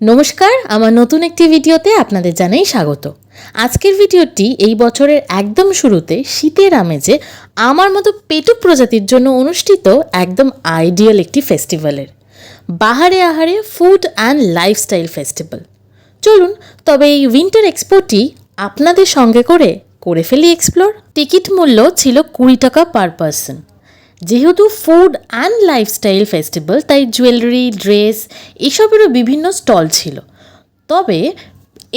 নমস্কার, আমার নতুন একটি ভিডিওতে আপনাদের জানাই স্বাগত। আজকের ভিডিওটি এই বছরের একদম শুরুতে শীতের আমেজে আমার মতো পেটুক প্রজাতির জন্য অনুষ্ঠিত একদম আইডিয়াল একটি ফেস্টিভ্যালের বাহারে আহারে ফুড অ্যান্ড লাইফস্টাইল ফেস্টিভ্যাল। চলুন তবে এই উইন্টার এক্সপোটি আপনাদের সঙ্গে করে ফেলি এক্সপ্লোর। টিকিট মূল্য ছিল 20 টাকা পার পারসন। যেহেতু ফুড অ্যান্ড লাইফস্টাইল ফেস্টিভ্যাল, তাই জুয়েলারি, ড্রেস এসবেরও বিভিন্ন স্টল ছিল। তবে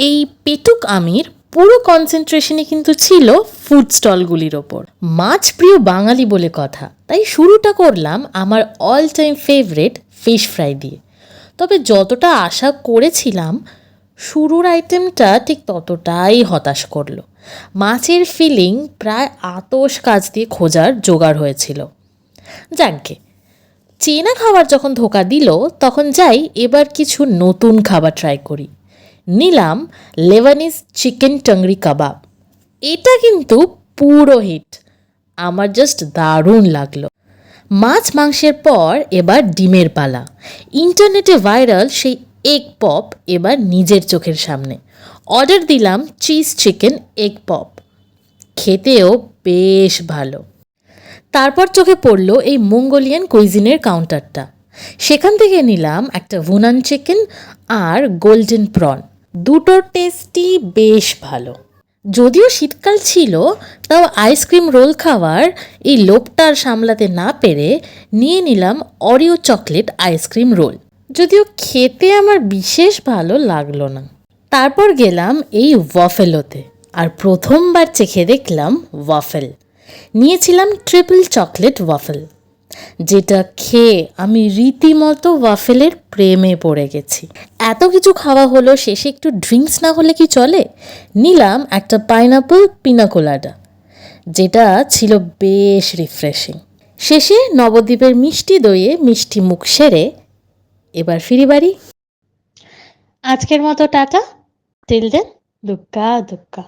এই পেটুক আমির পুরো কনসেন্ট্রেশনে কিন্তু ছিল ফুড স্টলগুলির ওপর। মাছ প্রিয় বাঙালি বলে কথা, তাই শুরুটা করলাম আমার all time favourite fish fry দিয়ে। তবে যতটা আশা করেছিলাম, শুরুর আইটেমটা ঠিক ততটাই হতাশ করলো। মাছের ফিলিং প্রায় আতশ কাজ দিয়ে খোঁজার জোগাড় হয়েছিল। যাকগে, চেনা খাবার যখন ধোকা দিল, তখন যাই এবার কিছু নতুন খাবার ট্রাই করি। নিলাম লেবানিজ চিকেন টাংরি কাবাব। এটা কিন্তু পুরো হিট, আমার জাস্ট দারুণ লাগলো। মাছ মাংসের পর এবার ডিমের পালা। ইন্টারনেটে ভাইরাল সেই এগ পপ এবার নিজের চোখের সামনে। অর্ডার দিলাম চিজ চিকেন এগ পপ। খেতেও বেশ ভালো। তারপর চোখে পড়ল এই মঙ্গোলিয়ান কুইজিনের কাউন্টারটা। সেখান থেকে নিলাম একটা ভুনান চিকেন আর গোল্ডেন প্রন। দুটোর টেস্টই বেশ ভালো। যদিও শীতকাল ছিল, তাও আইসক্রিম রোল খাওয়ার এই লোভটার সামলাতে না পেরে নিয়ে নিলাম অরিও চকলেট আইসক্রিম রোল। যদিও খেতে আমার বিশেষ ভালো লাগলো না। তারপর গেলাম এই ওয়াফেলোতে, আর প্রথমবার চেখে দেখলাম ওয়াফেল। নিয়েছিলাম ট্রিপল চকলেট ওয়াফেল, যেটা খেয়ে আমি রীতিমতো ওয়াফেলের প্রেমে পড়ে গেছি। এত কিছু খাওয়া হলো, শেষে একটু ড্রিঙ্কস না হলে কি চলে? নিলাম একটা পাইনাপল পিনাকোলাডা, যেটা ছিল বেশ রিফ্রেশিং। শেষে নবদ্বীপের মিষ্টি দইয়ে মিষ্টি মুখ সেরে এবার ফিরি বাড়ি। আজকের মতো টাটা, টিল দেন, দুক্কা দুক্কা।